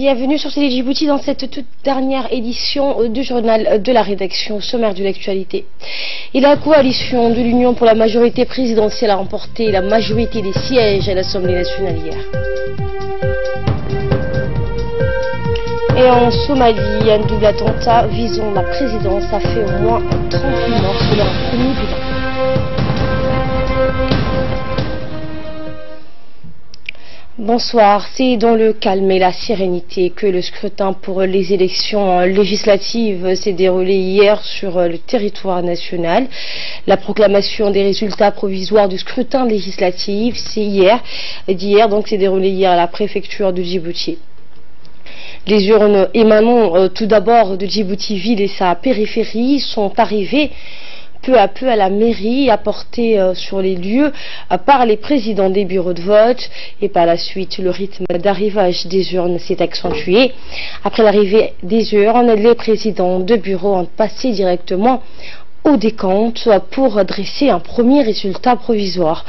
Bienvenue sur Télé Djibouti dans cette toute dernière édition du journal de la rédaction, sommaire de l'actualité. Et la coalition de l'Union pour la majorité présidentielle a remporté la majorité des sièges à l'Assemblée nationale hier. Et en Somalie, un double attentat visant la présidence a fait au moins 38 morts selon un premier bilan. Bonsoir, c'est dans le calme et la sérénité que le scrutin pour les élections législatives s'est déroulé hier sur le territoire national. La proclamation des résultats provisoires du scrutin législatif, s'est déroulée hier à la préfecture de Djibouti. Les urnes émanant tout d'abord de Djibouti-Ville et sa périphérie sont arrivées peu à peu à la mairie, apportée sur les lieux par les présidents des bureaux de vote, et par la suite le rythme d'arrivage des urnes s'est accentué. Après l'arrivée des urnes, les présidents de bureaux ont passé directement au décompte pour dresser un premier résultat provisoire.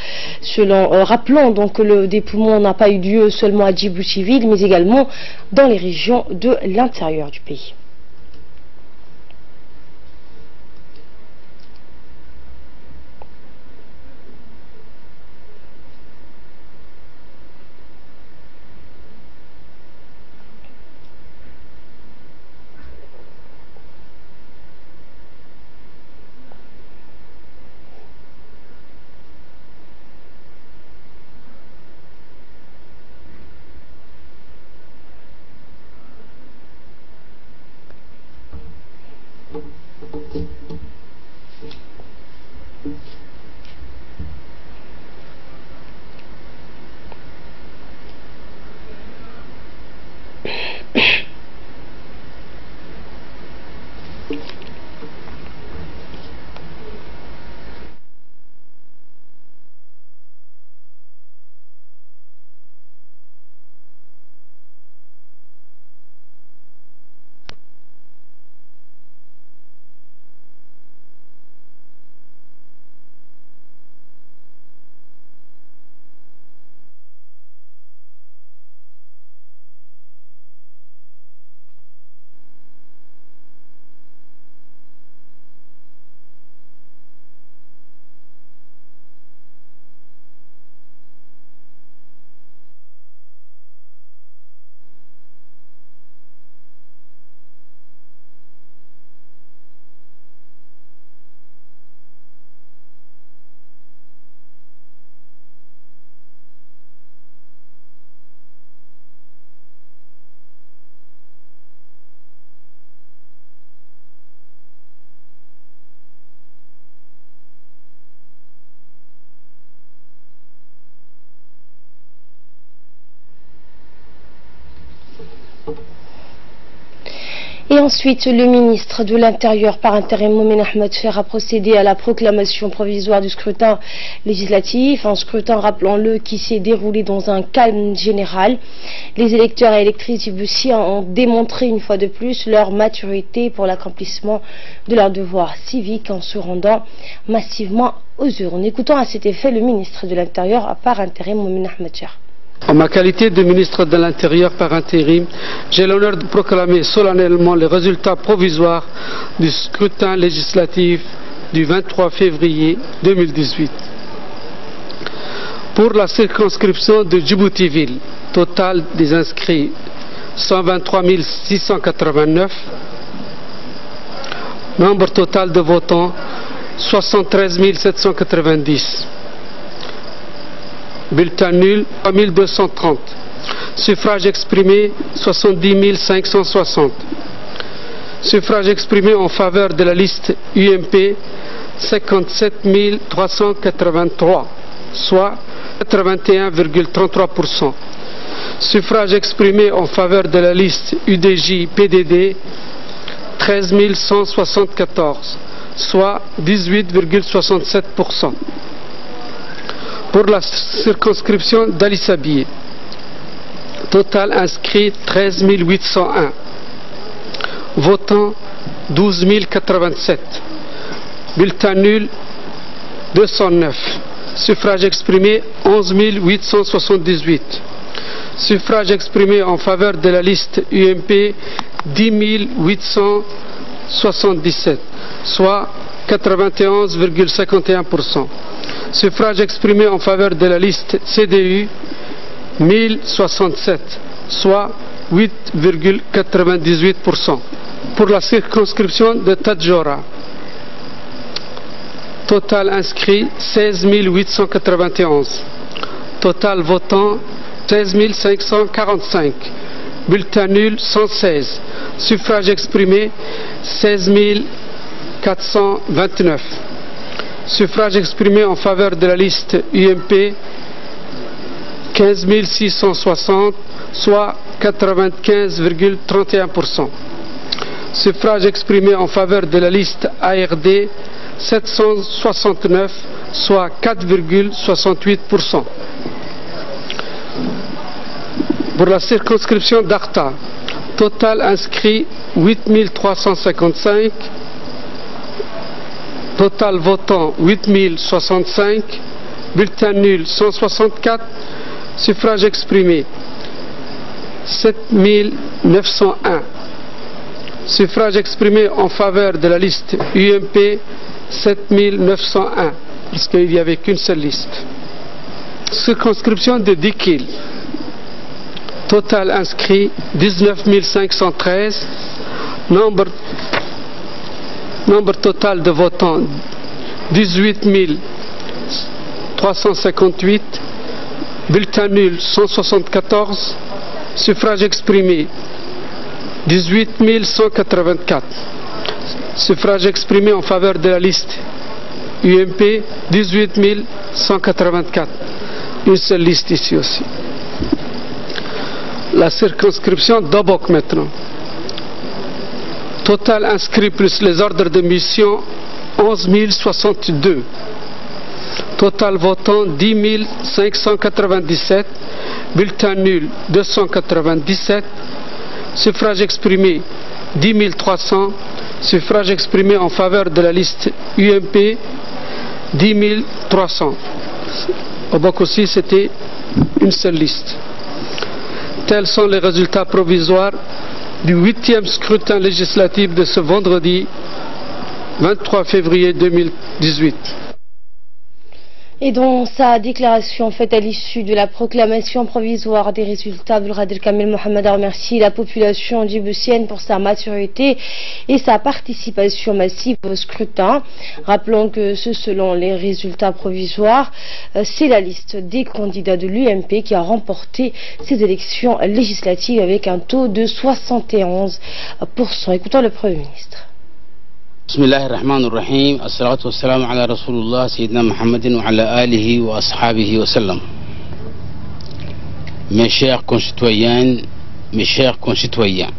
Rappelons donc que le dépouillement n'a pas eu lieu seulement à Djibouti-Ville, mais également dans les régions de l'intérieur du pays. Et ensuite, le ministre de l'Intérieur par intérim, Momin Ahmed Fer, a procédé à la proclamation provisoire du scrutin législatif, un scrutin, rappelons-le, qui s'est déroulé dans un calme général. Les électeurs et électrices djiboutiens ont démontré une fois de plus leur maturité pour l'accomplissement de leurs devoirs civiques en se rendant massivement aux urnes. Écoutons à cet effet le ministre de l'Intérieur par intérim, Momin Ahmed Fer. En ma qualité de ministre de l'Intérieur par intérim, j'ai l'honneur de proclamer solennellement les résultats provisoires du scrutin législatif du 23 février 2018. Pour la circonscription de Djibouti-Ville, total des inscrits 123 689, nombre total de votants 73 790. Bulletin nul 3230. Suffrage exprimé 70 560. Suffrage exprimé en faveur de la liste UMP 57 383, soit 81,33%. Suffrage exprimé en faveur de la liste UDJ-PDD 13 174, soit 18,67%. Pour la circonscription d'Ali Sabié, total inscrit 13 801, votants 12 087, bulletin nul 209, suffrage exprimé 11 878, Suffrages exprimés en faveur de la liste UMP 10 877, soit 91,51%. Suffrages exprimés en faveur de la liste CDU 1067, soit 8,98%. Pour la circonscription de Tadjoura, total inscrit 16 891, total votant 16 545, bulletin nul 116, suffrage exprimé 16 429, suffrage exprimé en faveur de la liste UMP 15 660, soit 95,31%. Suffrage exprimé en faveur de la liste ARD 769, soit 4,68%. Pour la circonscription d'Arta, total inscrit 8 355, total votant 8 065, bulletin nul 164, suffrage exprimé 7 901, suffrage exprimé en faveur de la liste UMP 7 901, parce qu'il n'y avait qu'une seule liste. Circonscription de Dikil, total inscrit 19 513, nombre total de votants 18 358, bulletin nul 174, suffrage exprimé 18 184, suffrage exprimé en faveur de la liste UMP 18 184, une seule liste ici aussi. La circonscription d'Obok maintenant, total inscrit plus les ordres de mission 11 062, total votant 10 597, bulletin nul 297, suffrage exprimé 10 300, suffrage exprimé en faveur de la liste UMP 10 300. Au Bok aussi c'était une seule liste. Tels sont les résultats provisoires du 8e scrutin législatif de ce vendredi 23 février 2018. Et dans sa déclaration faite à l'issue de la proclamation provisoire des résultats, Abdelkader Kamel Mohamed a remercié la population djiboutienne pour sa maturité et sa participation massive au scrutin. Rappelons que selon les résultats provisoires, c'est la liste des candidats de l'UMP qui a remporté ces élections législatives avec un taux de 71%. Écoutons le Premier ministre. Bismillah ar-Rahman ar-Rahim, as-salatu was-salamu ala Rasulullah, Sayyidina Muhammadin wa ala alihi wa ashabihi wa sallam. Mes chers concitoyennes, mes chers concitoyens,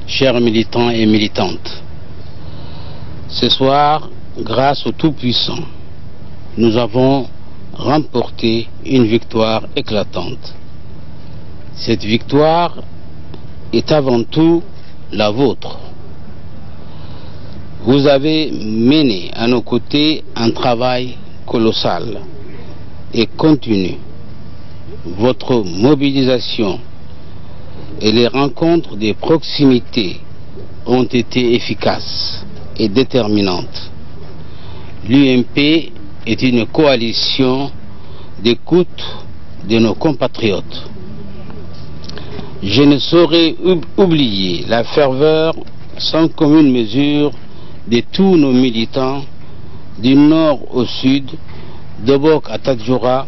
chers militants et militantes, ce soir, grâce au Tout-Puissant, nous avons remporté une victoire éclatante. Cette victoire est avant tout la vôtre. Vous avez mené à nos côtés un travail colossal et continu. Votre mobilisation et les rencontres de proximité ont été efficaces et déterminantes. L'UMP est une coalition d'écoute de nos compatriotes. Je ne saurais oublier la ferveur sans commune mesure de tous nos militants du nord au sud, d'Obok à Tadjoura,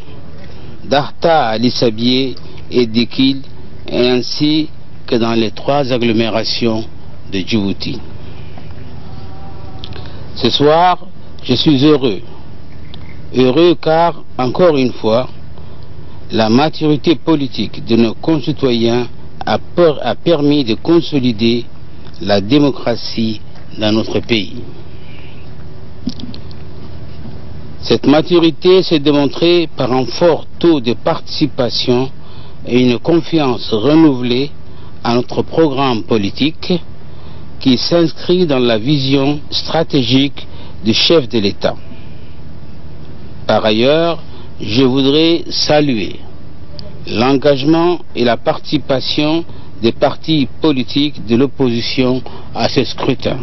d'Arta à Lissabié et d'Ikil, et ainsi que dans les 3 agglomérations de Djibouti. Ce soir, je suis heureux car, encore une fois, la maturité politique de nos concitoyens a permis de consolider la démocratie dans notre pays. Cette maturité s'est démontrée par un fort taux de participation et une confiance renouvelée à notre programme politique qui s'inscrit dans la vision stratégique du chef de l'État. Par ailleurs, je voudrais saluer l'engagement et la participation des partis politiques de l'opposition à ce scrutin.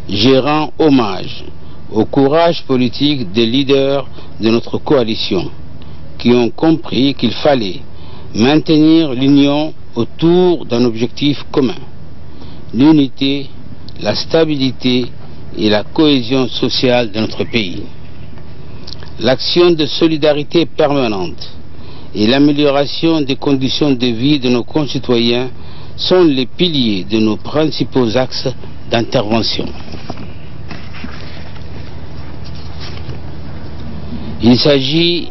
Je rends hommage au courage politique des leaders de notre coalition qui ont compris qu'il fallait maintenir l'union autour d'un objectif commun, l'unité, la stabilité et la cohésion sociale de notre pays. L'action de solidarité permanente et l'amélioration des conditions de vie de nos concitoyens sont les piliers de nos principaux axes d'intervention. Il s'agit,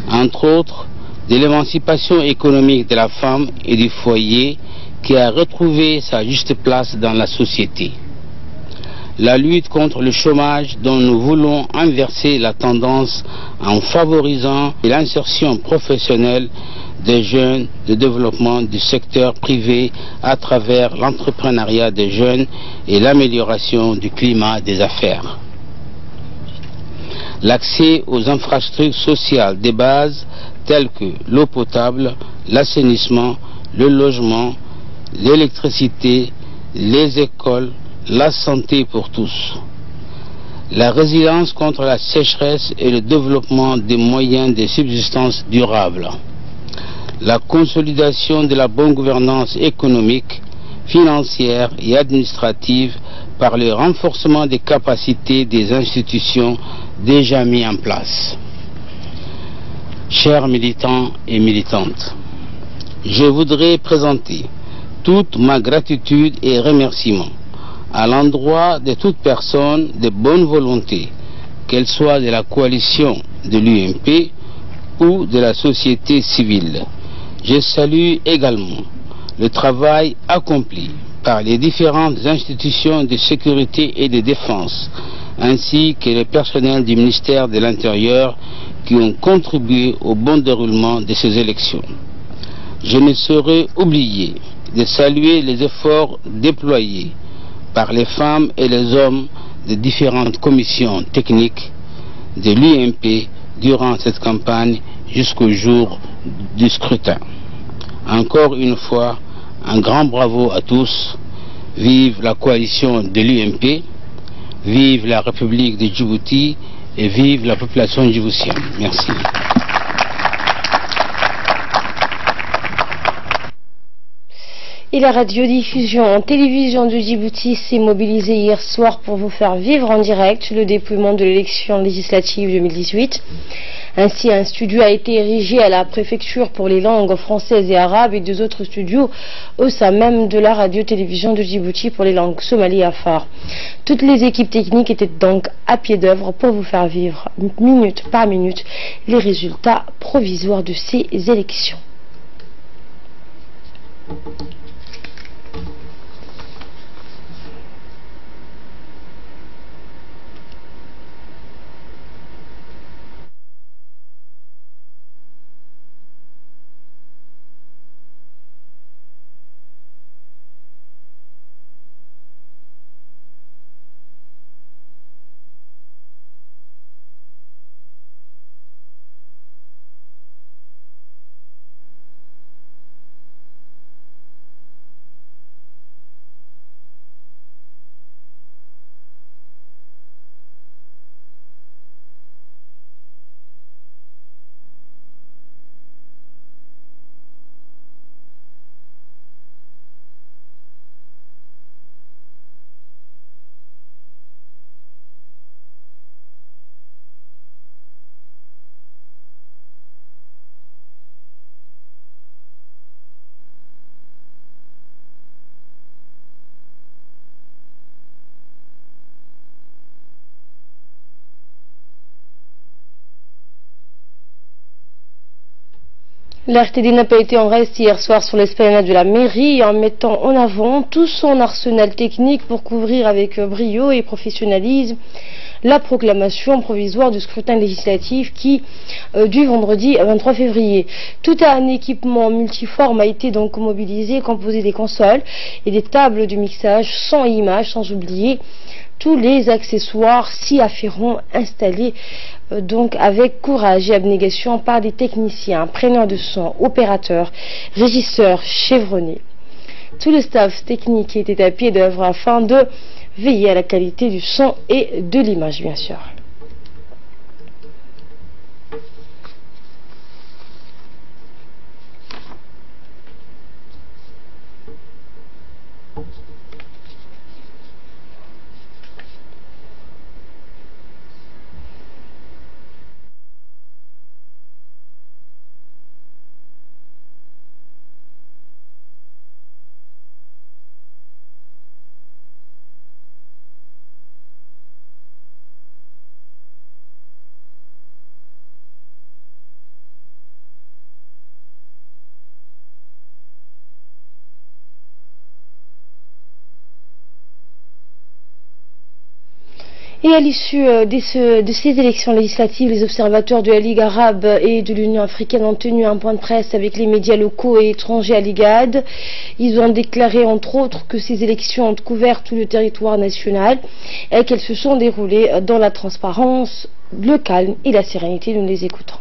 entre autres, de l'émancipation économique de la femme et du foyer qui a retrouvé sa juste place dans la société. La lutte contre le chômage dont nous voulons inverser la tendance en favorisant l'insertion professionnelle des jeunes, le développement du secteur privé à travers l'entrepreneuriat des jeunes et l'amélioration du climat des affaires. L'accès aux infrastructures sociales de base telles que l'eau potable, l'assainissement, le logement, l'électricité, les écoles, la santé pour tous. La résilience contre la sécheresse et le développement des moyens de subsistance durable. La consolidation de la bonne gouvernance économique, financière et administrative par le renforcement des capacités des institutions déjà mises en place. Chers militants et militantes, je voudrais présenter toute ma gratitude et remerciements à l'endroit de toute personne de bonne volonté, qu'elle soit de la coalition de l'UMP ou de la société civile. Je salue également le travail accompli par les différentes institutions de sécurité et de défense, ainsi que le personnel du ministère de l'Intérieur qui ont contribué au bon déroulement de ces élections. Je ne saurais oublier de saluer les efforts déployés par les femmes et les hommes de différentes commissions techniques de l'UMP durant cette campagne jusqu'au jour du scrutin. Encore une fois, un grand bravo à tous. Vive la coalition de l'UMP, vive la République de Djibouti et vive la population djiboutienne. Merci. Et la radiodiffusion en télévision de Djibouti s'est mobilisée hier soir pour vous faire vivre en direct le dépouillement de l'élection législative 2018. Ainsi, un studio a été érigé à la préfecture pour les langues françaises et arabes et deux autres studios au sein même de la radio-télévision de Djibouti pour les langues somali et afar. Toutes les équipes techniques étaient donc à pied d'œuvre pour vous faire vivre minute par minute les résultats provisoires de ces élections. L'RTD n'a pas été en reste hier soir sur l'esplanade de la mairie en mettant en avant tout son arsenal technique pour couvrir avec brio et professionnalisme la proclamation provisoire du scrutin législatif du vendredi 23 février. Tout un équipement multiforme a été donc mobilisé, composé des consoles et des tables de mixage sans images, sans oublier tous les accessoires s'y afférents installés donc avec courage et abnégation par des techniciens, preneurs de son, opérateurs, régisseurs chevronnés. Tout le staff technique était à pied d'œuvre afin de veiller à la qualité du son et de l'image, bien sûr. Et à l'issue de ces élections législatives, les observateurs de la Ligue arabe et de l'Union africaine ont tenu un point de presse avec les médias locaux et étrangers à l'IGAD. Ils ont déclaré entre autres que ces élections ont couvert tout le territoire national et qu'elles se sont déroulées dans la transparence, le calme et la sérénité. Nous les écoutons.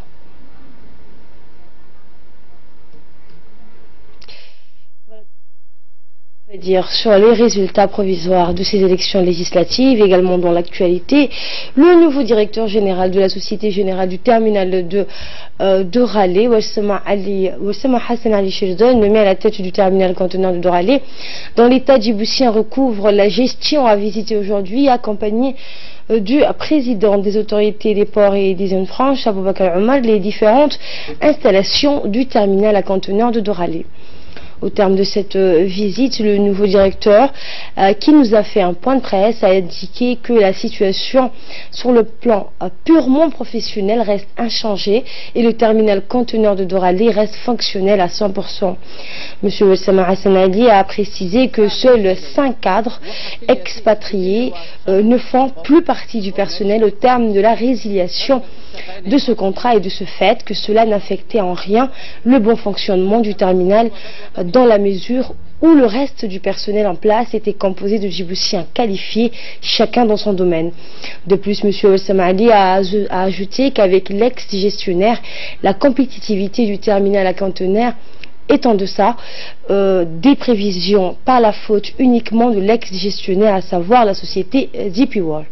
Dire sur les résultats provisoires de ces élections législatives, également dans l'actualité, le nouveau directeur général de la Société Générale du Terminal de Raleigh, Ouassama Hassan Ali Chirdon, nommé à la tête du terminal conteneur de Raleigh, dans l'État djiboutien, recouvre la gestion à visiter aujourd'hui, accompagné du président des autorités des ports et des zones franches, Aboubakar Omar, les différentes installations du terminal à conteneurs de Raleigh. Au terme de cette visite, le nouveau directeur qui nous a fait un point de presse a indiqué que la situation sur le plan purement professionnel reste inchangée et le terminal conteneur de Raleigh reste fonctionnel à 100%. Monsieur Ouassama Hassan Ali a précisé que seuls 5 cadres expatriés ne font plus partie du personnel au terme de la résiliation de ce contrat et de ce fait que cela n'affectait en rien le bon fonctionnement du terminal dans la mesure où le reste du personnel en place était composé de Djiboutiens qualifiés, chacun dans son domaine. De plus, M. Ouassama Ali a ajouté qu'avec l'ex-gestionnaire, la compétitivité du terminal à conteneurs est en deçà des prévisions par la faute uniquement de l'ex-gestionnaire, à savoir la société DP World.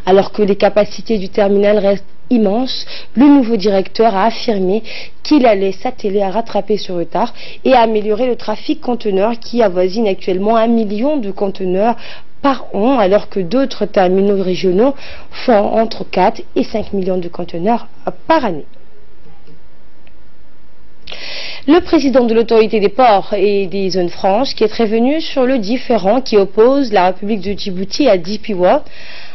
Alors que les capacités du terminal restent immense, le nouveau directeur a affirmé qu'il allait s'atteler à rattraper ce retard et à améliorer le trafic conteneurs qui avoisine actuellement 1 million de conteneurs par an, alors que d'autres terminaux régionaux font entre 4 et 5 millions de conteneurs par année. Le président de l'autorité des ports et des zones franches, qui est revenu sur le différend qui oppose la République de Djibouti à DP World,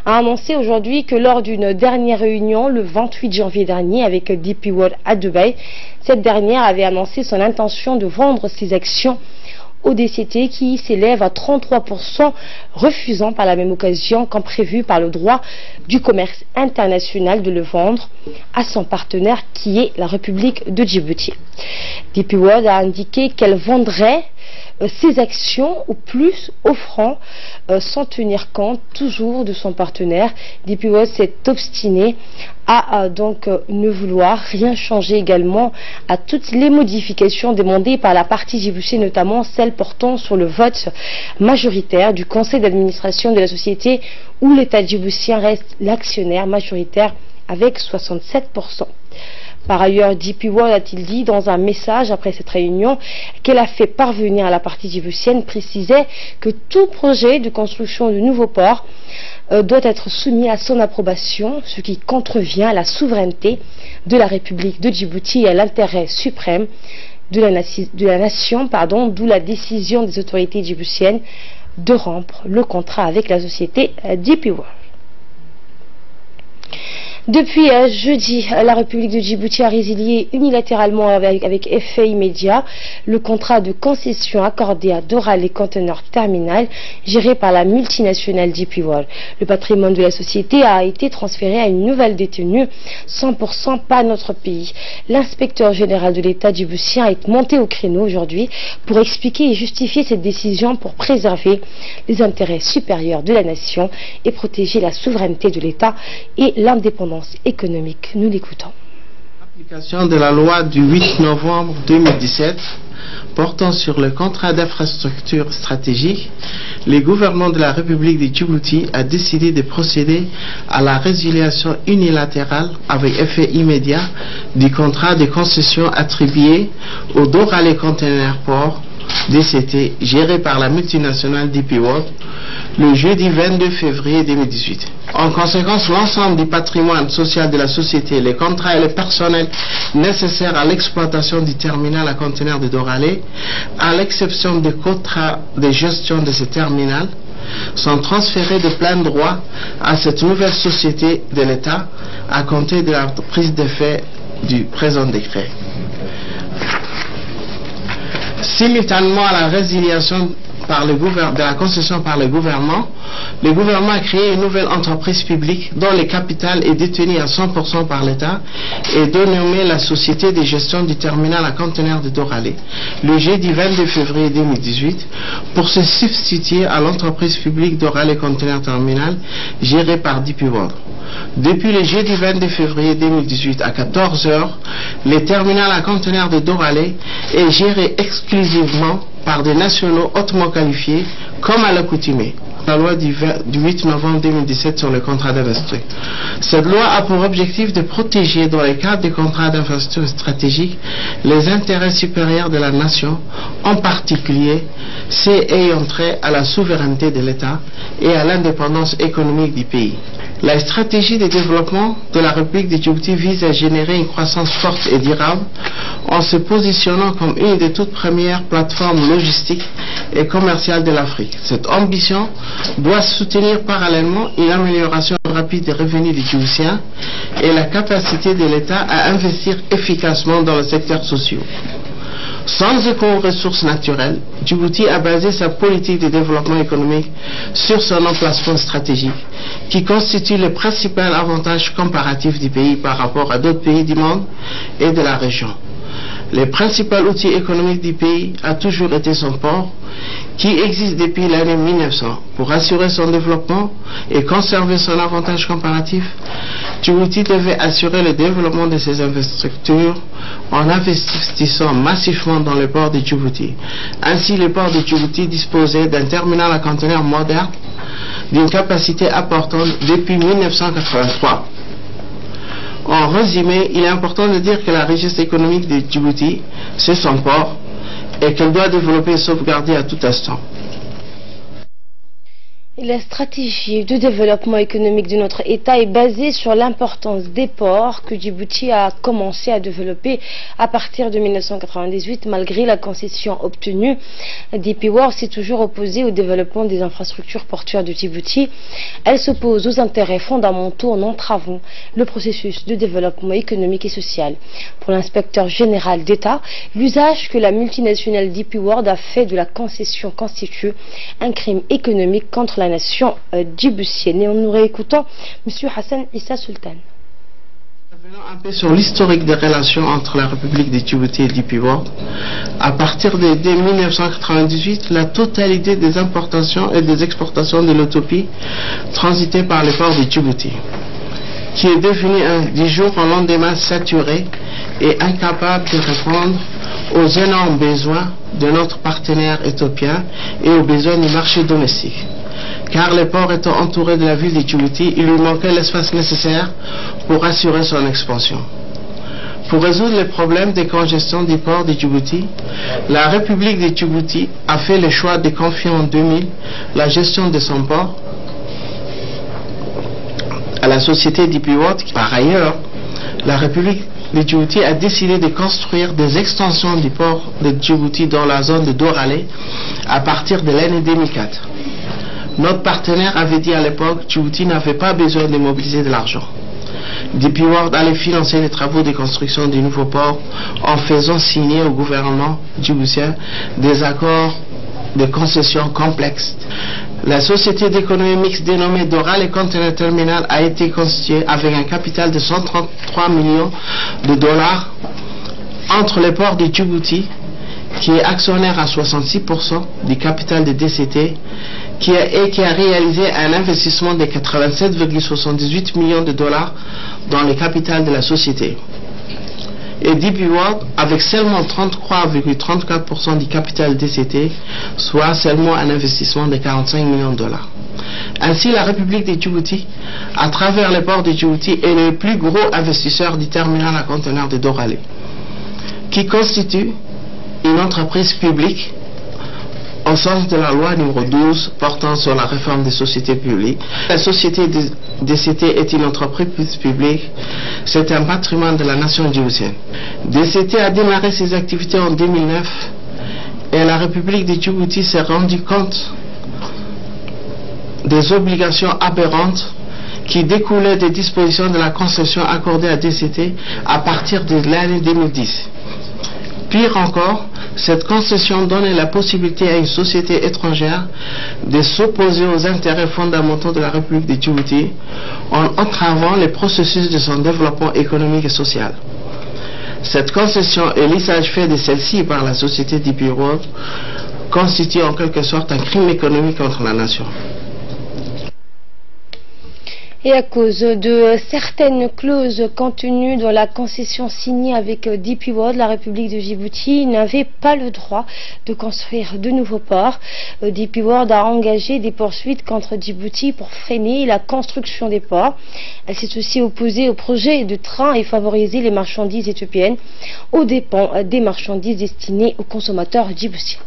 a annoncé aujourd'hui que lors d'une dernière réunion le 28 janvier dernier avec DP World à Dubaï, cette dernière avait annoncé son intention de vendre ses actions au DCT qui s'élève à 33%, refusant par la même occasion qu'en prévu par le droit du commerce international de le vendre à son partenaire qui est la République de Djibouti. DP World a indiqué qu'elle vendrait ses actions au plus offrant sans tenir compte toujours de son partenaire. DP World s'est obstiné à donc ne vouloir rien changer également à toutes les modifications demandées par la partie djiboutienne, notamment celles portant sur le vote majoritaire du conseil d'administration de la société où l'État djiboutien reste l'actionnaire majoritaire avec 67%. Par ailleurs, DP World a-t-il dit dans un message après cette réunion qu'elle a fait parvenir à la partie djiboutienne, précisait que tout projet de construction de nouveaux ports doit être soumis à son approbation, ce qui contrevient à la souveraineté de la République de Djibouti et à l'intérêt suprême de la nation, d'où la décision des autorités djiboutiennes de rompre le contrat avec la société DP World. Depuis jeudi, la République de Djibouti a résilié unilatéralement avec effet immédiat le contrat de concession accordé à Doral et Container Terminal géré par la multinationale DP World. Le patrimoine de la société a été transféré à une nouvelle détenue 100% par notre pays. L'inspecteur général de l'État djiboutien est monté au créneau aujourd'hui pour expliquer et justifier cette décision pour préserver les intérêts supérieurs de la nation et protéger la souveraineté de l'État et l'indépendance économique. Nous l'écoutons. L'application de la loi du 8 novembre 2017 portant sur le contrat d'infrastructure stratégique, le gouvernement de la République de Djibouti a décidé de procéder à la résiliation unilatérale avec effet immédiat du contrat de concession attribué au Doral Container Port DCT géré par la multinationale DP World le jeudi 22 février 2018. En conséquence, l'ensemble du patrimoine social de la société, les contrats et le personnel nécessaires à l'exploitation du terminal à conteneurs de Doralé, à l'exception des contrats de gestion de ce terminal, sont transférés de plein droit à cette nouvelle société de l'État à compter de la prise d'effet du présent décret. Simultanément à la résiliation de la concession par le gouvernement a créé une nouvelle entreprise publique dont le capital est détenu à 100% par l'État et dénommée la Société de gestion du terminal à conteneurs de Doralé le jeudi 22 février 2018 pour se substituer à l'entreprise publique Doralé Container Terminal gérée par DP World. Depuis le jeudi 22 février 2018 à 14 h, le terminal à conteneurs de Doralé est géré exclusivement par des nationaux hautement qualifiés, comme à l'accoutumée. La loi du 8 novembre 2017 sur le contrat d'investissement. Cette loi a pour objectif de protéger, dans le cadre des contrats d'investissement stratégiques, les intérêts supérieurs de la nation, en particulier ceux ayant trait à la souveraineté de l'État et à l'indépendance économique du pays. La stratégie de développement de la République de Djibouti vise à générer une croissance forte et durable en se positionnant comme une des toutes premières plateformes logistiques et commerciales de l'Afrique. Cette ambition doit soutenir parallèlement une amélioration rapide des revenus des Djiboutiens et la capacité de l'État à investir efficacement dans le secteur social. Sans écho aux ressources naturelles, Djibouti a basé sa politique de développement économique sur son emplacement stratégique, qui constitue le principal avantage comparatif du pays par rapport à d'autres pays du monde et de la région. Le principal outil économique du pays a toujours été son port, qui existe depuis l'année 1900. Pour assurer son développement et conserver son avantage comparatif, Djibouti devait assurer le développement de ses infrastructures en investissant massivement dans le port de Djibouti. Ainsi, le port de Djibouti disposait d'un terminal à conteneurs moderne d'une capacité importante depuis 1983. En résumé, il est important de dire que la richesse économique de Djibouti, c'est son port, et qu'elle doit développer et sauvegarder à tout instant. La stratégie de développement économique de notre État est basée sur l'importance des ports que Djibouti a commencé à développer à partir de 1998, malgré la concession obtenue. DP World s'est toujours opposé au développement des infrastructures portuaires de Djibouti. Elle s'oppose aux intérêts fondamentaux en entravant le processus de développement économique et social. Pour l'inspecteur général d'État, l'usage que la multinationale DP World a fait de la concession constitue un crime économique contre la nation djiboutienne. Et en nous réécoutant M. Hassan Issa Sultan. Revenons un peu sur l'historique des relations entre la République de Djibouti et DP World. À partir de 1998, la totalité des importations et des exportations de l'autopie transitaient par le port de Djibouti, qui est devenu du jour au lendemain saturé et incapable de répondre aux énormes besoins de notre partenaire éthiopien et aux besoins du marché domestique. Car le port étant entouré de la ville de Djibouti, il lui manquait l'espace nécessaire pour assurer son expansion. Pour résoudre les problèmes de congestion du port de Djibouti, la République de Djibouti a fait le choix de confier en 2000 la gestion de son port à la société DP World. Par ailleurs, la République de Djibouti a décidé de construire des extensions du port de Djibouti dans la zone de Doralé à partir de l'année 2004. Notre partenaire avait dit à l'époque que Djibouti n'avait pas besoin de mobiliser de l'argent. DP World allait financer les travaux de construction du nouveau port en faisant signer au gouvernement djiboutien des accords de concession complexes. La société d'économie mixte dénommée Doral et Container Terminal a été constituée avec un capital de 133 millions de dollars entre les ports de Djibouti, qui est actionnaire à 66% du capital de DCT, qui a réalisé un investissement de 87,78 millions de dollars dans le capital de la société. Et DP World avec seulement 33,34% du capital DCT, soit seulement un investissement de 45 millions de dollars. Ainsi, la République de Djibouti, à travers les ports de Djibouti, est le plus gros investisseur du terminal à conteneurs de Doralé, qui constitue une entreprise publique au sens de la loi numéro 12 portant sur la réforme des sociétés publiques. La société DCT est une entreprise publique, c'est un patrimoine de la nation djiboutienne. DCT a démarré ses activités en 2009 et la République de Djibouti s'est rendu compte des obligations aberrantes qui découlaient des dispositions de la concession accordée à DCT à partir de l'année 2010. Pire encore, cette concession donnait la possibilité à une société étrangère de s'opposer aux intérêts fondamentaux de la République de Djibouti en entravant les processus de son développement économique et social. Cette concession et l'usage fait de celle-ci par la société DP World constituent en quelque sorte un crime économique contre la nation. Et à cause de certaines clauses contenues dans la concession signée avec DP World, la République de Djibouti n'avait pas le droit de construire de nouveaux ports. DP World a engagé des poursuites contre Djibouti pour freiner la construction des ports. Elle s'est aussi opposée au projet de train et favoriser les marchandises éthiopiennes aux dépens des marchandises destinées aux consommateurs djiboutiens.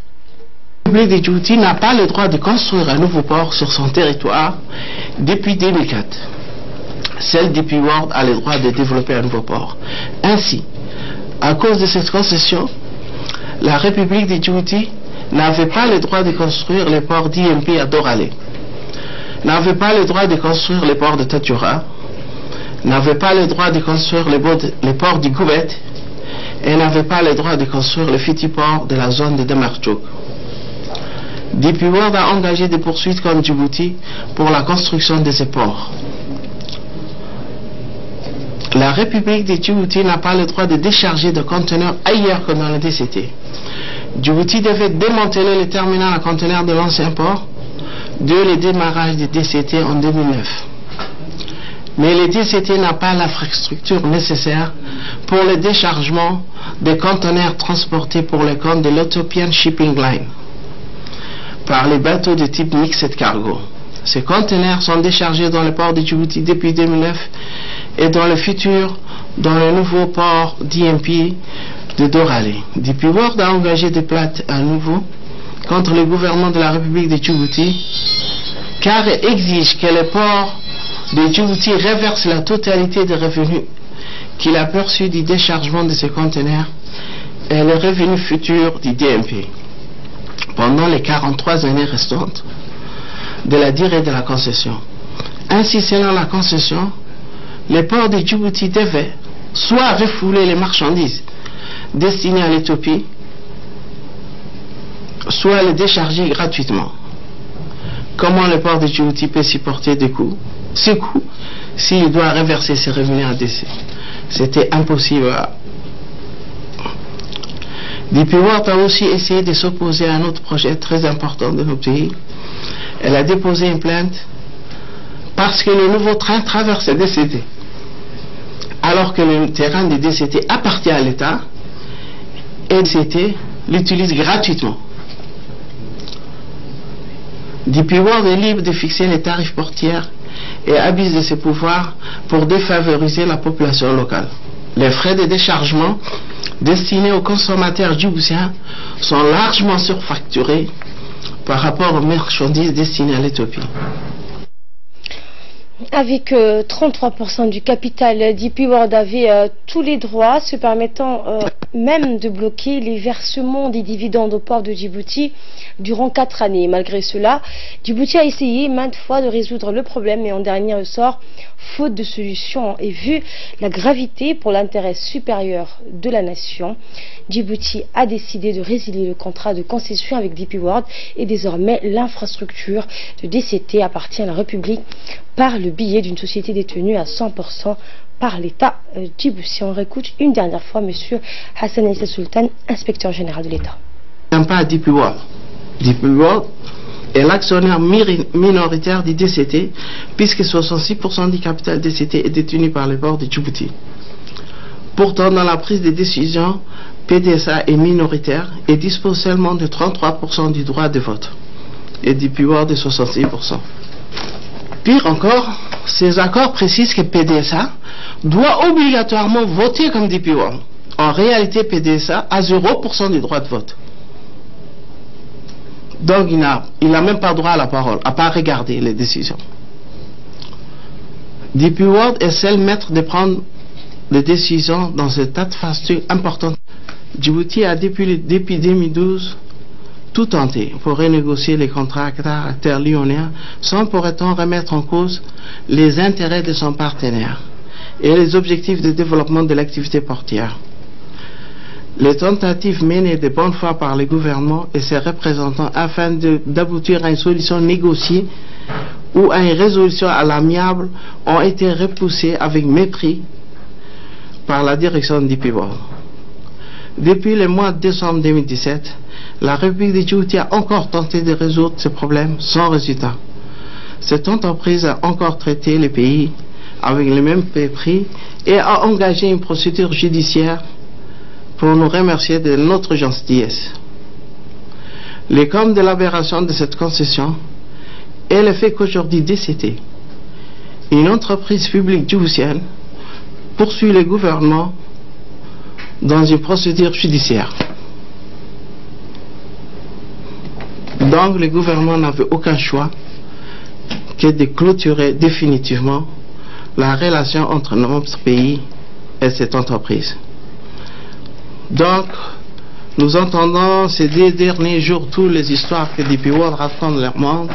La République de Djibouti n'a pas le droit de construire un nouveau port sur son territoire depuis 2004. Seul DP World a le droit de développer un nouveau port. Ainsi, à cause de cette concession, la République de Djibouti n'avait pas le droit de construire les ports d'IMP à Doralé, n'avait pas le droit de construire les ports de Tadjoura, n'avait pas le droit de construire les ports du Goubet et n'avait pas le droit de construire le futur port de la zone de Damartchouk. DP World a engagé des poursuites contre Djibouti pour la construction de ces ports. La République de Djibouti n'a pas le droit de décharger de conteneurs ailleurs que dans le DCT. Djibouti devait démanteler le terminal à conteneurs de l'ancien port dès le démarrage du DCT en 2009. Mais le DCT n'a pas l'infrastructure nécessaire pour le déchargement des conteneurs transportés pour le compte de l'Ethiopian Shipping Line par les bateaux de type Mixed Cargo. Ces conteneurs sont déchargés dans le port de Djibouti depuis 2009 et dans le futur dans le nouveau port d'IMP de Doralé. DP World a engagé des plaintes à nouveau contre le gouvernement de la République de Djibouti car il exige que le port de Djibouti reverse la totalité des revenus qu'il a perçus du déchargement de ces conteneurs et les revenus futurs du DMP pendant les 43 années restantes de la durée de la concession. Ainsi, selon la concession, les ports de Djibouti devaient soit refouler les marchandises destinées à l'Éthiopie, soit les décharger gratuitement. Comment le port de Djibouti peut supporter ces coûts s'il doit reverser ses revenus à DC? C'était impossible. DP World a aussi essayé de s'opposer à un autre projet très important de notre pays. Elle a déposé une plainte parce que le nouveau train traverse le DCT, alors que le terrain du DCT appartient à l'État et le DCT l'utilise gratuitement. DP World est libre de fixer les tarifs portières et abuse de ses pouvoirs pour défavoriser la population locale. Les frais de déchargement destinés aux consommateurs djiboutiens sont largement surfacturés par rapport aux marchandises destinées à l'Éthiopie. Avec 33% du capital, DP World avait tous les droits, se permettant même de bloquer les versements des dividendes au port de Djibouti durant 4 années. Malgré cela, Djibouti a essayé maintes fois de résoudre le problème, mais en dernier ressort, faute de solution et vu la gravité pour l'intérêt supérieur de la nation, Djibouti a décidé de résilier le contrat de concession avec DP World et désormais l'infrastructure de DCT appartient à la République par le biais d'une société détenue à 100% par l'État djiboutien. On réécoute une dernière fois M. Hassan Issa Sultan, inspecteur général de l'État. Pas à DP World. DP World est l'actionnaire minoritaire du DCT, puisque 66% du capital DCT est détenu par les ports de Djibouti. Pourtant, dans la prise de décision, PDSA est minoritaire et dispose seulement de 33% du droit de vote, et DP World de 66%. Pire encore, ces accords précisent que PDSA doit obligatoirement voter comme DP World. En réalité, PDSA a 0% du droit de vote. Donc il n'a même pas droit à la parole, à part regarder les décisions. DP World est seul maître de prendre des décisions dans cette infrastructure importante. Djibouti a depuis 2012 tout tenté pour renégocier les contrats à caractère lyonnais sans pour autant remettre en cause les intérêts de son partenaire et les objectifs de développement de l'activité portière. Les tentatives menées de bonne foi par le gouvernement et ses représentants afin d'aboutir à une solution négociée ou à une résolution à l'amiable ont été repoussées avec mépris par la direction de DP World. Depuis le mois de décembre 2017, la République de Djibouti a encore tenté de résoudre ce problème sans résultat. Cette entreprise a encore traité le pays avec le même mépris et a engagé une procédure judiciaire pour nous remercier de notre gentillesse. Les causes de l'aberration de cette concession est le fait qu'aujourd'hui DCT, une entreprise publique djiboutienne, poursuit le gouvernement dans une procédure judiciaire. Donc le gouvernement n'avait aucun choix que de clôturer définitivement la relation entre notre pays et cette entreprise. Donc, nous entendons ces 2 derniers jours toutes les histoires que DP World raconte leur monde.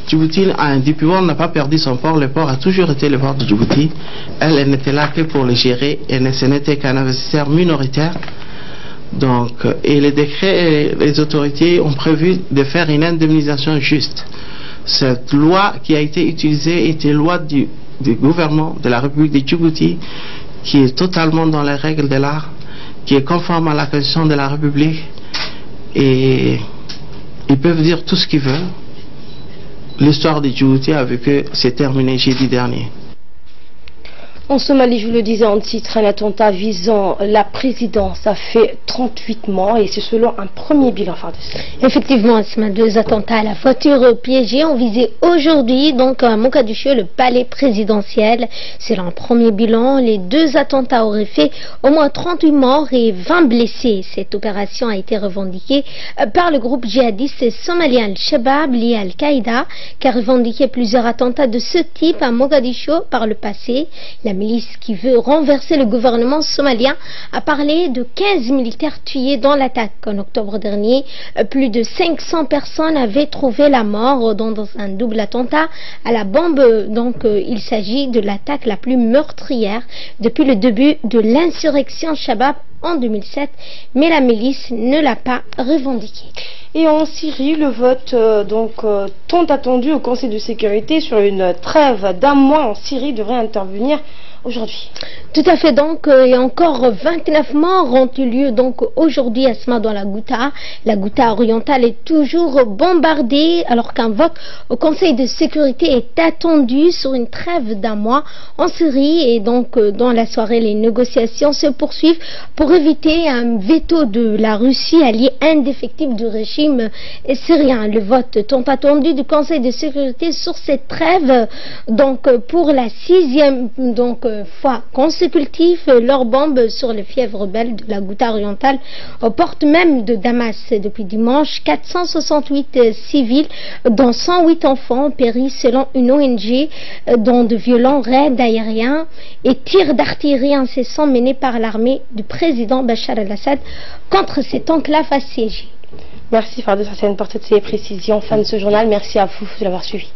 Djibouti, DP World n'a pas perdu son port, le port a toujours été le port de Djibouti. Elle n'était là que pour le gérer et ce n'était qu'un investisseur minoritaire. Donc, et les décrets et les autorités ont prévu de faire une indemnisation juste. Cette loi qui a été utilisée était une loi du gouvernement de la République de Djibouti qui est totalement dans les règles de l'art, qui est conforme à la Constitution de la République, et ils peuvent dire tout ce qu'ils veulent. L'histoire de Djibouti avec eux s'est terminée jeudi dernier. En Somalie, je vous le disais en titre, un attentat visant la présidence a fait 38 morts et c'est selon un premier bilan phare de ça. Effectivement, Asma, 2 attentats à la voiture piégée ont visé aujourd'hui donc à Mogadiscio le palais présidentiel. Selon un premier bilan, les 2 attentats auraient fait au moins 38 morts et 20 blessés. Cette opération a été revendiquée par le groupe djihadiste somalien Al-Shabaab lié à Al-Qaïda qui a revendiqué plusieurs attentats de ce type à Mogadiscio par le passé. La milice qui veut renverser le gouvernement somalien a parlé de 15 militaires tués dans l'attaque. En octobre dernier, plus de 500 personnes avaient trouvé la mort dans un double attentat à la bombe. Donc il s'agit de l'attaque la plus meurtrière depuis le début de l'insurrection Shabab en 2007, mais la milice ne l'a pas revendiqué. Et en Syrie, le vote tant attendu au Conseil de sécurité sur une trêve d'1 mois en Syrie devrait intervenir aujourd'hui. Tout à fait, donc, et encore 29 morts ont eu lieu donc aujourd'hui à Asma dans la Ghouta. La Ghouta orientale est toujours bombardée alors qu'un vote au Conseil de sécurité est attendu sur une trêve d'1 mois en Syrie. Et donc dans la soirée, les négociations se poursuivent pour éviter un veto de la Russie, alliée indéfectible du régime syrien. Le vote tant attendu du Conseil de sécurité sur cette trêve, donc pour la 6e fois consécutive, leurs bombes sur les fiefs rebelles de la Ghouta orientale aux portes même de Damas. Depuis dimanche, 468 civils, dont 108 enfants, périssent selon une ONG dans de violents raids aériens et tirs d'artillerie incessants menés par l'armée du président Bachar el-Assad contre cette enclave assiégée. Merci Fardous Hassen pour toutes ces précisions. Fin de ce journal. Merci à vous de l'avoir suivi.